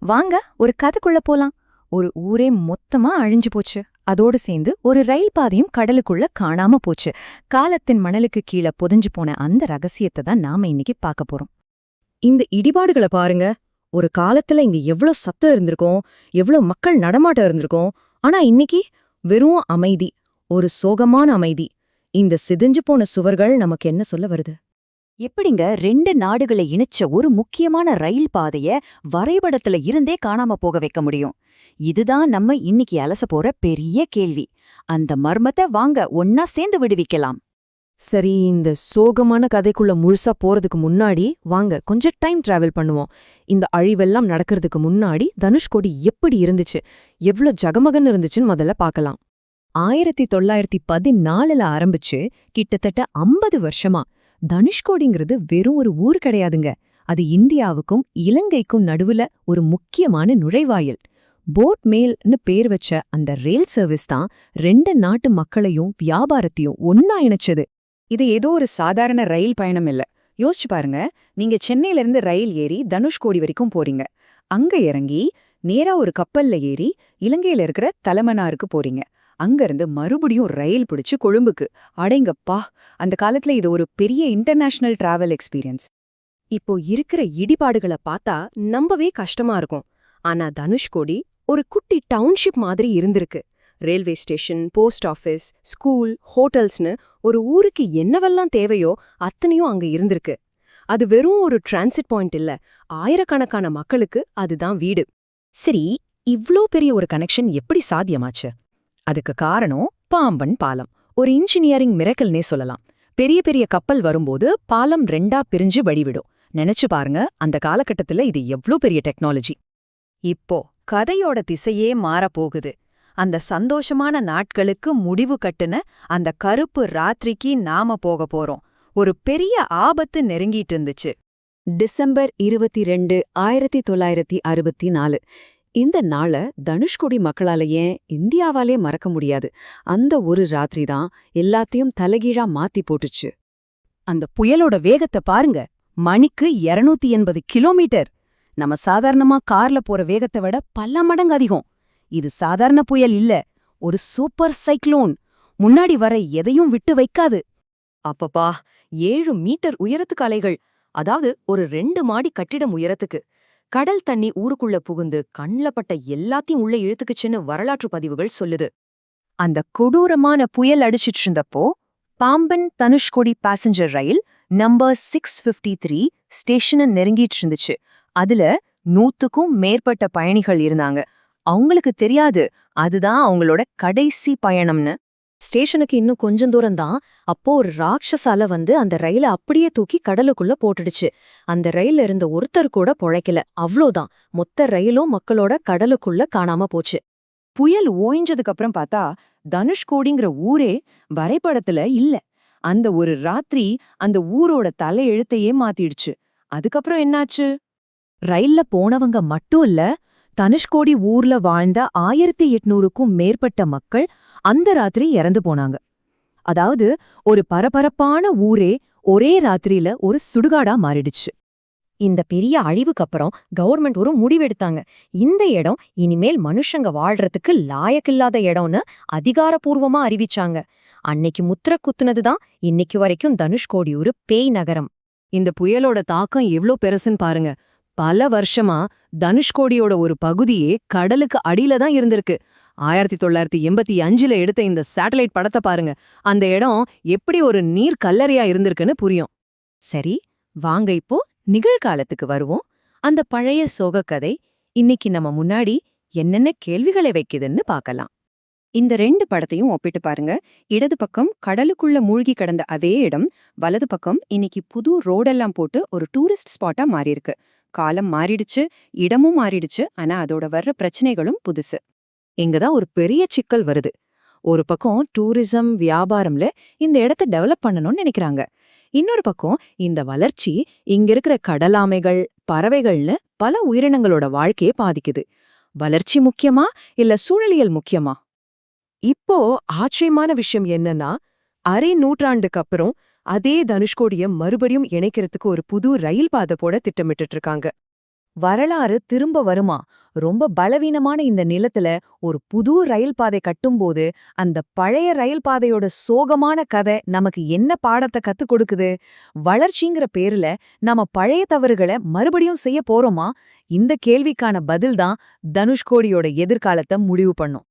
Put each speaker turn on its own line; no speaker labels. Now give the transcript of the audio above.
வாங்க ஒரு கதைக்குள்ள போலாம். ஒரு ஊரே மொத்தமா அழிஞ்சு போச்சு. அதோடு சேர்ந்து ஒரு ரயில் பாதையும் கடலுக்குள்ள காணாம போச்சு. காலத்தின் மணலுக்கு கீழே புதைஞ்சு போன அந்த ரகசியத்தை தான் நாம இன்னைக்கு பார்க்க போறோம்.
இந்த இடிபாடுகளை பாருங்க. ஒரு காலத்துல இங்க எவ்ளோ சத்தம் இருந்திருக்கும், எவ்ளோ மக்கள் நடமாட்டம் இருந்திருக்கும். ஆனா இன்னைக்கு வெறும் அமைதி, ஒரு சோகமான அமைதி. இந்த சிதைஞ்சு போன சுவர்கள் நமக்கு என்ன சொல்ல வருது?
எப்படிங்க ரெண்டு நாடுகளை இணைச்ச ஒரு முக்கியமான ரயில் பாதைய வரைபடத்துல இருந்தே காணாம போக வைக்க முடியும்? இதுதான் நம்ம இன்னைக்கு அலச போற பெரிய கேள்வி. அந்த மர்மத்தை வாங்க ஒன்னா சேர்ந்து விடுவிக்கலாம்.
சரி, இந்த சோகமான கதைக்குள்ள முழுசா போறதுக்கு முன்னாடி வாங்க கொஞ்சம் டைம் டிராவல் பண்ணுவோம். இந்த அழிவெல்லாம் நடக்கிறதுக்கு முன்னாடி தனுஷ்கோடி எப்படி இருந்துச்சு, எவ்ளோ ஜகமகன்னு இருந்துச்சுன்னு முதல்ல பார்க்கலாம். 1914ல ஆரம்பிச்சு கிட்டத்தட்ட 50 வருஷமா தனுஷ்கோடிங்கிறது வெறும் ஒரு ஊர் கிடையாதுங்க. அது இந்தியாவுக்கும் இலங்கைக்கும் நடுவுல ஒரு முக்கியமான நுழைவாயில். போட் மேல்னு பேர் வச்ச அந்த ரயில் சர்வீஸ் தான் ரெண்டு நாட்டு மக்களையும் வியாபாரத்தையும் ஒன்னா இணைச்சது.
இது ஏதோ ஒரு சாதாரண ரயில் பயணம் இல்ல. யோசிச்சு பாருங்க. நீங்க சென்னையில இருந்து ரயில் ஏறி தனுஷ்கோடி வரைக்கும் போறீங்க. அங்க இறங்கி நேரா ஒரு கப்பல்ல ஏறி இலங்கையில இருக்கிற தலமனாருக்கு போறீங்க. அங்க இருந்து மறுபடியும் ரயில் பிடிச்சு கொழும்புக்கு. அடேங்கப்பா, அந்த காலத்துல இது ஒரு பெரிய இன்டர்நேஷனல் டிராவல் எக்ஸ்பீரியன்ஸ்.
இப்போ இருக்கிற இடிபாடுகளை பார்த்தா நம்பவே கஷ்டமா இருக்கும். ஆனா தனுஷ்கோடி ஒரு குட்டி டவுன்ஷிப் மாதிரி இருந்திருக்கு. Railway station, post office, school, ஹோட்டல்ஸ்னு ஒரு ஊருக்கு என்னவெல்லாம் தேவையோ அத்தனையும் அங்க இருந்திருக்கு. அது வெறும் ஒரு டிரான்சிட் பாயிண்ட் இல்ல, ஆயிரக்கணக்கான மக்களுக்கு அதுதான் வீடு. சரி, இவ்ளோ பெரிய ஒரு கனெக்ஷன் எப்படி சாத்தியமாச்சு? அதுக்கு காரணம் பாம்பன் பாலம். ஒரு இன்ஜினியரிங் மிரக்கல்னே சொல்லலாம். பெரிய பெரிய கப்பல் வரும்போது பாலம் ரெண்டா பிரிஞ்சு வழிவிடும். நினைச்சு பாருங்க, அந்த காலகட்டத்துல இது எவ்ளோ பெரிய டெக்னாலஜி.
இப்போ கதையோட திசையே மாறப்போகுது. அந்த சந்தோஷமான நாட்களுக்கு முடிவு கட்டுன அந்த கருப்பு ராத்திரிக்கு நாம போக போறோம். ஒரு பெரிய ஆபத்து நெருங்கிட்டு இருந்துச்சு.
டிசம்பர் 22, 1964. இந்த நாள தனுஷ்கோடி மக்களால ஏன் இந்தியாவாலே மறக்க முடியாது. அந்த ஒரு ராத்திரி தான் எல்லாத்தையும் தலைகீழா மாத்தி போட்டுச்சு.
அந்த புயலோட வேகத்தை பாருங்க. மணிக்கு 280 கிலோமீட்டர். நம்ம சாதாரணமா கார்ல போற வேகத்தை விட பல மடங்கு அதிகம். இது சாதாரண புயல் இல்ல, ஒரு சூப்பர் சைக்ளோன். முன்னாடி வர எதையும் விட்டு வைக்காது.
அப்பப்பா, 7 மீட்டர் உயரத்துக்கு அலைகள். அதாவது ஒரு 2 மாடி கட்டிடம் உயரத்துக்கு. கடல் தண்ணி ஊருக்குள்ள புகுந்து கண்ல பட்ட எல்லாத்தையும் உள்ள இழுத்துக்குச்சுன்னு வரலாற்று பதிவுகள் சொல்லுது.
அந்த கொடூரமான புயல் அடிச்சிட்டு இருந்தப்போ பாம்பன் தனுஷ்கோடி பேசஞ்சர் ரயில் நம்பர் 653 ஸ்டேஷனை நெருங்கிட்டு இருந்துச்சு. அதுல 100க்கும் மேற்பட்ட பயணிகள் இருந்தாங்க. அவங்களுக்கு தெரியாது அதுதான் அவங்களோட கடைசி பயணம்னு. ஸ்டேஷனுக்கு இன்னும் கொஞ்சம் தூரம்தான். அப்போ ஒரு ராட்சசால வந்து அந்த ரயிலை அப்படியே தூக்கி கடலுக்குள்ள போட்டுடுச்சு. அந்த ரயில்ல இருந்த ஒருத்தர் கூட பொழைக்கல. அவ்ளோதான், மொத்த ரயிலும் மக்களோட கடலுக்குள்ள காணாம போச்சு.
புயல் ஓய்ஞ்சதுக்கு அப்புறம் பார்த்தா தனுஷ்கோடிங்கிற ஊரே வரைபடத்துல இல்ல. அந்த ஒரு ராத்திரி அந்த ஊரோட தலையெழுத்தையே மாத்திடுச்சு. அதுக்கப்புறம் என்னாச்சு?
ரயில்ல போனவங்க மட்டும் இல்ல, தனுஷ்கோடி ஊர்ல வாழ்ந்த 1800க்கும் மேற்பட்ட மக்கள் அந்த ராத்திரி இறந்து போனாங்க. அதாவது ஒரு பரபரப்பான ஊரே ஒரே ராத்திரியில ஒரு சுடுகாடா மாறிடுச்சு. இந்த பெரிய அழிவுக்கு அப்புறம் கவர்மெண்ட் ஒரு முடிவெடுத்தாங்க. இந்த இடம் இனிமேல் மனுஷங்க வாழ்றதுக்கு லாயக்கில்லாத இடம்னு அதிகாரப்பூர்வமா அறிவிச்சாங்க. அன்னைக்கு முத்திர குத்துனதுதான் இன்னைக்கு வரைக்கும் தனுஷ்கோடி ஒரு பேய் நகரம். இந்த புயலோட தாக்கம் எவ்ளோ பெருசுன்னு பாருங்க. பல வருஷமா தனுஷ்கோடியோட ஒரு பகுதியே கடலுக்கு அடியில தான் இருந்திருக்கு. 1985ல எடுத்த இந்த சேட்டலைட் படத்தை பாருங்க. அந்த இடம் எப்படி ஒரு நீர் கல்லறையா இருந்திருக்குன்னு புரியும். சரி, வாங்க இப்போ நிகழ்காலத்துக்கு வருவோம். அந்த பழைய சோகக்கதை இன்னைக்கு நம்ம முன்னாடி என்னென்ன கேள்விகளை வைக்குதுன்னு பார்க்கலாம்.
இந்த 2 படத்தையும் ஒப்பிட்டு பாருங்க. இடது பக்கம் கடலுக்குள்ள மூழ்கி கிடந்த அதே இடம், வலது பக்கம் இன்னைக்கு புது ரோடெல்லாம் போட்டு ஒரு டூரிஸ்ட் ஸ்பாட்டா மாறியிருக்கு. காலம் மாறிடுச்சு, இடமும் மாறிடுச்சு. ஆனா அதோட வர்ற பிரச்சனைகளும் புதுசு.
இங்கதான் ஒரு பெரிய சிக்கல் வருது. ஒரு பக்கம் டூரிசம், வியாபாரம்ல இந்த இடத்த டெவலப் பண்ணணும்னு நினைக்கிறாங்க. இன்னொரு பக்கம் இந்த வளர்ச்சி இங்க இருக்கிற கடலாமைகள், பறவைகள்னு பல உயிரினங்களோட வாழ்க்கையை பாதிக்குது. வளர்ச்சி முக்கியமா இல்ல சூழலியல் முக்கியமா? இப்போ ஆச்சரியமான விஷயம் என்னன்னா, அரை நூற்றாண்டுக்கு அப்புறம் அதே தனுஷ்கோடிய மறுபடியும் இணைக்கிறதுக்கு ஒரு புது ரயில் பாதை போட திட்டமிட்டு இருக்காங்க. வரலாறு திரும்ப வருமா? ரொம்ப பலவீனமான இந்த நிலத்துல ஒரு புது ரயில் பாதை கட்டும்போது அந்த பழைய ரயில் பாதையோட சோகமான கதை நமக்கு என்ன பாடத்தை கத்துக் கொடுக்குது? வளர்ச்சிங்கிற பேர்ல நாம பழைய தவறுகளை மறுபடியும் செய்ய போறோமா? இந்த கேள்விக்கான பதில்தான் தனுஷ்கோடியோட எதிர்காலத்தை முடிவு பண்ணும்.